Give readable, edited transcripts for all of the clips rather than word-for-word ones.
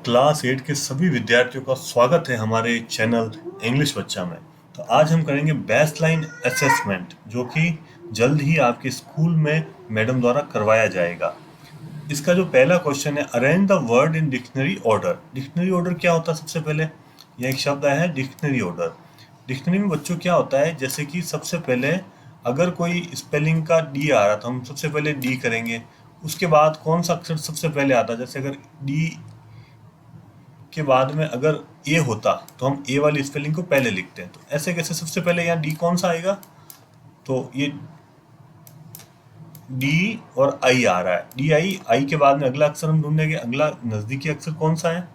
Class 8 के सभी विद्यार्थियों का स्वागत है हमारे चैनल इंग्लिश बच्चा में। तो आज हम करेंगे बेसलाइन असेसमेंट, जो कि जल्द ही आपके स्कूल में मैडम द्वारा करवाया जाएगा। इसका जो पहला क्वेश्चन है, arrange the word in dictionary order. Dictionary order क्या होता है? सबसे पहले यह एक शब्द आया है डिक्शनरी ऑर्डर। डिक्शनरी में बच्चों क्या होता है, जैसे कि सबसे पहले अगर कोई स्पेलिंग का डी आ रहा तो हम सबसे पहले डी करेंगे। उसके बाद कौन सा अक्षर सबसे पहले आता है, जैसे अगर डी के बाद में अगर ए होता तो हम ए वाली स्पेलिंग को पहले लिखते हैं। तो ऐसे कैसे सबसे पहले यहाँ डी कौन सा आएगा? तो ये डी और आई आ रहा है। डी आई, आई के बाद में अगला अक्षर हम ढूंढेंगे। अगला नजदीकी अक्षर कौन सा है?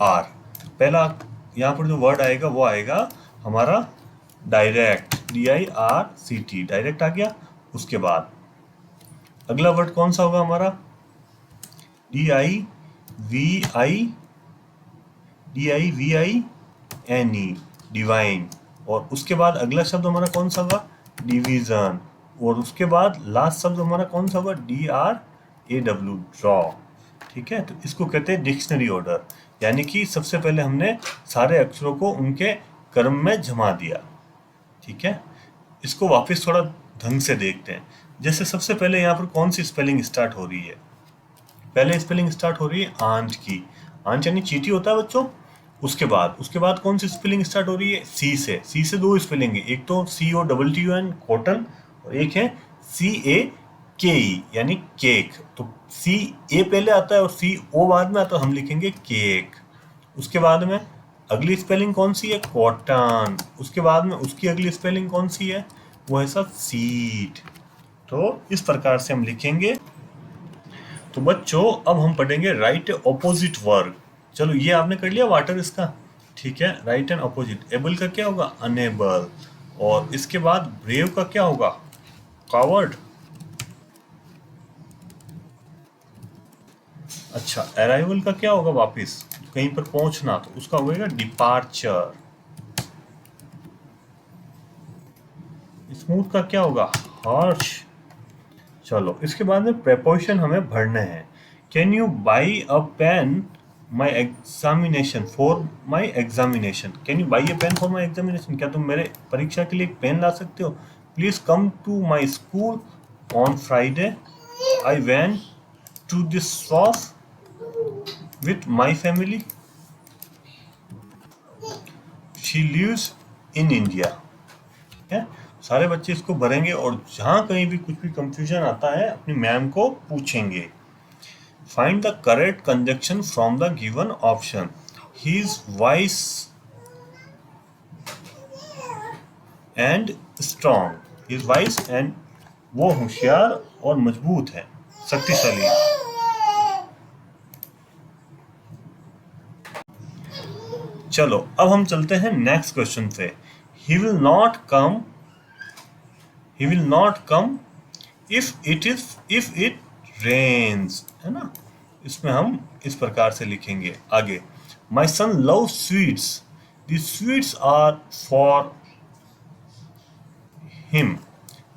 आर। पहला यहाँ पर जो वर्ड आएगा वो आएगा हमारा डायरेक्ट, DIRCT, डायरेक्ट आ गया। उसके बाद अगला वर्ड कौन सा होगा हमारा? DIVINE, divine. और उसके बाद अगला शब्द हमारा कौन सा होगा? डिवीजन। और उसके बाद लास्ट शब्द हमारा कौन सा होगा? DRAW, draw. ठीक है, तो इसको कहते हैं डिक्शनरी ऑर्डर, यानी कि सबसे पहले हमने सारे अक्षरों को उनके क्रम में जमा दिया। ठीक है, इसको वापस थोड़ा ढंग से देखते हैं। जैसे सबसे पहले यहाँ पर कौन सी स्पेलिंग स्टार्ट हो रही है? पहले स्पेलिंग स्टार्ट हो रही है आंट की। आंट यानी चींटी होता है बच्चों। उसके बाद कौन सी स्पेलिंग स्टार्ट हो रही है? सी से। सी से दो स्पेलिंग है, एक तो COTTUN, कॉटन, और एक है CAKE यानी केक। तो CA पहले आता है और CO बाद में आता है, हम लिखेंगे केक। उसके बाद में अगली स्पेलिंग कौन सी है? कॉटन। उसके बाद में उसकी अगली स्पेलिंग कौन सी है? वो है सब सीड। तो इस प्रकार से हम लिखेंगे। तो बच्चों अब हम पढ़ेंगे राइट ऑपोजिट वर्ड। चलो ये आपने कर लिया वाटर इसका। ठीक है, राइट एंड ऑपोजिट। एबल का क्या होगा? अनेबल। और इसके बाद ब्रेव का क्या होगा? कावर्ड। अच्छा, अराइवल का क्या होगा? वापिस कहीं पर पहुंचना, तो उसका होगा डिपार्चर। स्मूथ का क्या होगा? हार्श। चलो इसके बाद में प्रेपोजिशन हमें भरने हैं। Can you buy a pen my examination for my examination. Can you buy a pen for my examination, क्या तुम मेरे परीक्षा के लिए एक पेन ला सकते हो? Please come to my school on Friday. I went to this shop with my family. She lives in India. है, सारे बच्चे इसको भरेंगे और जहां कहीं भी कुछ भी कंफ्यूजन आता है अपनी मैम को पूछेंगे। Find the correct conjunction from the given option. He is vice and strong. He is vice and, वो होशियार और मजबूत है, शक्तिशाली। चलो अब हम चलते हैं नेक्स्ट क्वेश्चन पे। He will not come, he will not come if it rains, है ना। इसमें हम इस प्रकार से लिखेंगे आगे। My son loves sweets, the sweets are for him।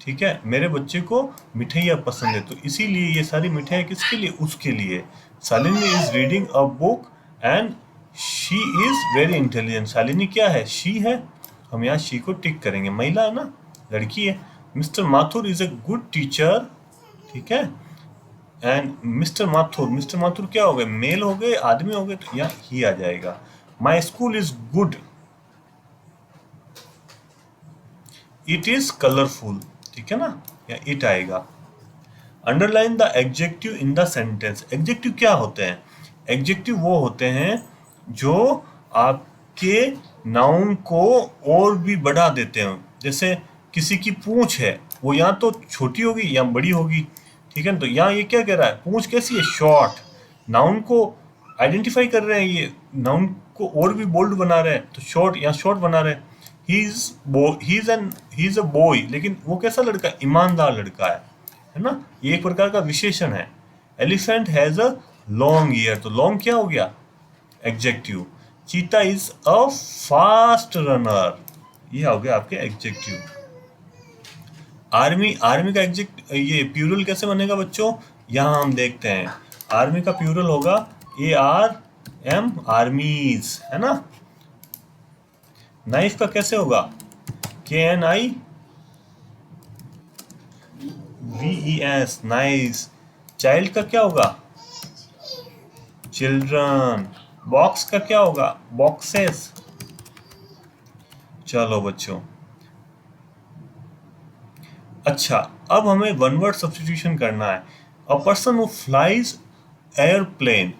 ठीक है, मेरे बच्चे को मिठाइयाँ पसंद है, तो इसीलिए ये सारी मिठाइयाँ किसके लिए? उसके लिए। Shalini is reading a book and she is very intelligent. Shalini क्या है? शी है, हम यहाँ शी को टिक करेंगे, महिला है ना, लड़की है। Mister Mathur is a good teacher. ठीक है, एंड मिस्टर माथुर क्या हो गए? मेल हो गए, आदमी हो गए, तो यहाँ ही आ जाएगा। My school is good, it is colourful. ठीक है ना, या इट आएगा। Underline the adjective in the sentence. Adjective क्या होते हैं? एडजेक्टिव वो होते हैं जो आपके नाउन को और भी बढ़ा देते हैं। जैसे किसी की पूंछ है, वो या तो छोटी होगी या बड़ी होगी। ठीक है, तो यहाँ ये क्या कह रहा है? पूंछ कैसी है? शॉर्ट। नाउन को आइडेंटिफाई कर रहे हैं, ये नाउन को और भी बोल्ड बना रहे हैं, तो शॉर्ट, यहाँ शॉर्ट बना रहे हैं। ही इज अ बॉय, लेकिन वो कैसा लड़का? ईमानदार लड़का है ना। ये एक प्रकार का विशेषण है। Elephant has a long year, तो लॉन्ग क्या हो गया? एडजेक्टिव। चीता इज अ फास्ट रनर, ये हो गया आपके एडजेक्टिव। आर्मी का एग्जेक्ट ये प्यूरल कैसे बनेगा बच्चों? यहाँ हम देखते हैं। आर्मी का प्यूरल होगा ARM आर्मीज, है ना। नाइफ का कैसे होगा? KNIVES, nice. चाइल्ड का क्या होगा? चिल्ड्रन। बॉक्स का क्या होगा? बॉक्सेस। चलो बच्चों, अच्छा अब हमें वन वर्ड सब्स्टिट्यूशन करना है। A person who flies airplane,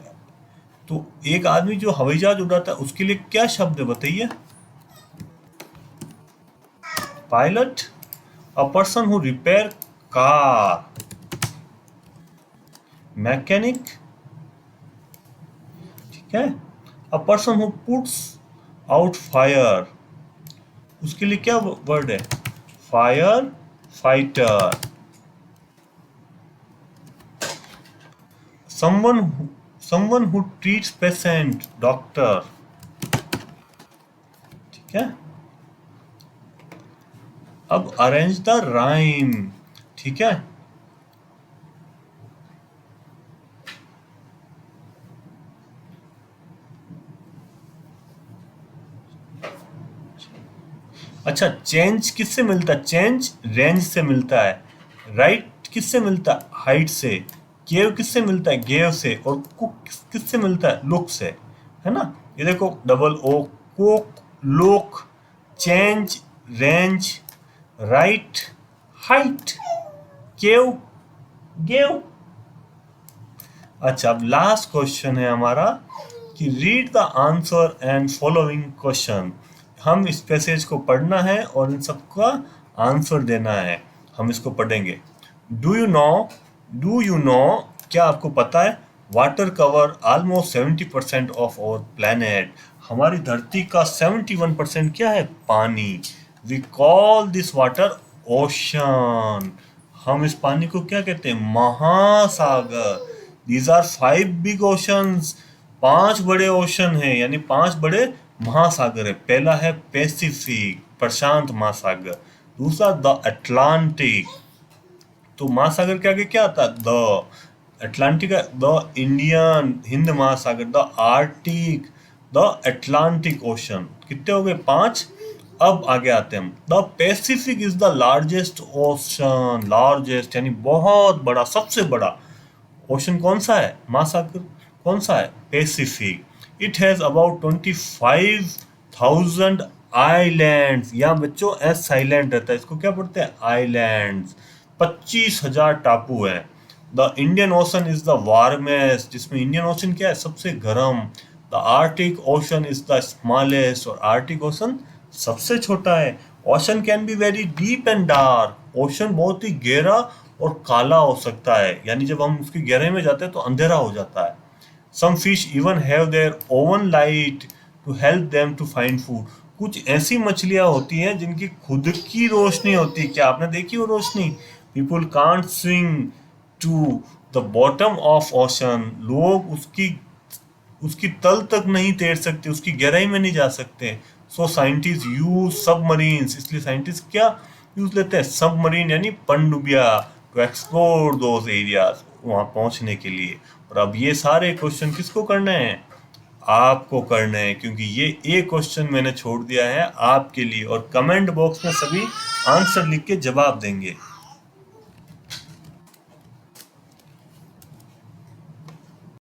तो एक आदमी जो हवाई जहाज उड़ाता है उसके लिए क्या शब्द है बताइए? Pilot. A person who repair car, mechanic, ठीक है। A person who puts out fire, उसके लिए क्या वर्ड है? Fire fighter. Someone who treats patient, doctor, ठीक है। अब अरेंज द राइम, ठीक है। अच्छा, चेंज किससे मिलता है? चेंज रेंज से मिलता है। राइट किससे मिलता है? हाइट से। केव किससे मिलता है? गेव से। और कुक किससे मिलता है? लुक से, है ना। ये देखो, double O, cook, look, change, range, right, height, cave, gave. अच्छा, अब लास्ट क्वेश्चन है हमारा कि read the answer and following question. हम इस पैसेज को पढ़ना है और इन सबका आंसर देना है। हम इसको पढ़ेंगे। डू यू नो, क्या आपको पता है? Water cover almost 70% of our planet, हमारी धरती का 71% क्या है? पानी। We call this water ocean, हम इस पानी को क्या कहते हैं? महासागर। दीज आर 5 बिग ओशंस, 5 बड़े ओशन हैं, यानी 5 बड़े महासागर है। पहला है पैसिफिक, प्रशांत महासागर। दूसरा द अटलांटिक, तो महासागर के आगे क्या आता है? The Atlantic, the Indian, Hind Mahasagar. The Arctic, the Atlantic ocean. कितने हो गए? 5। अब आगे आते हैं हम। The Pacific is the largest ocean, largest यानी बहुत बड़ा, सबसे बड़ा ओशन कौन सा है? महासागर कौन सा है? Pacific. It has about 25,000 islands, यहाँ बच्चों एस साइलेंट रहता है, इसको क्या पढ़ते हैं? आइलैंड्स। 25,000 टापू है। The Indian ocean is the warmest, जिसमें इंडियन ओशन क्या है? सबसे गर्म। The Arctic ocean is the smallest, और आर्टिक ओशन सबसे छोटा है। Ocean can be very deep and dark, ocean बहुत ही गहरा और काला हो सकता है, यानी जब हम उसकी गहराई में जाते हैं तो अंधेरा हो जाता है। Some fish even have their own light to help them to find food, कुछ ऐसी मछलियां होती हैं जिनकी खुद की रोशनी होती है। क्या आपने देखी वो रोशनी? People can't swim to the bottom of ocean, लोग उसकी तल तक नहीं तैर सकते, उसकी गहराई में नहीं जा सकते। सो साइंटिस्ट यूज सबमरीन्स, इसलिए साइंटिस्ट क्या यूज लेते हैं? सबमरीन यानी पनडुब्बियां, टू एक्सप्लोर दोज एरियाज, वहां पहुंचने के लिए। और अब ये सारे क्वेश्चन किसको करने हैं? आपको करने हैं, क्योंकि ये एक क्वेश्चन मैंने छोड़ दिया है आपके लिए, और कमेंट बॉक्स में सभी आंसर लिख के जवाब देंगे।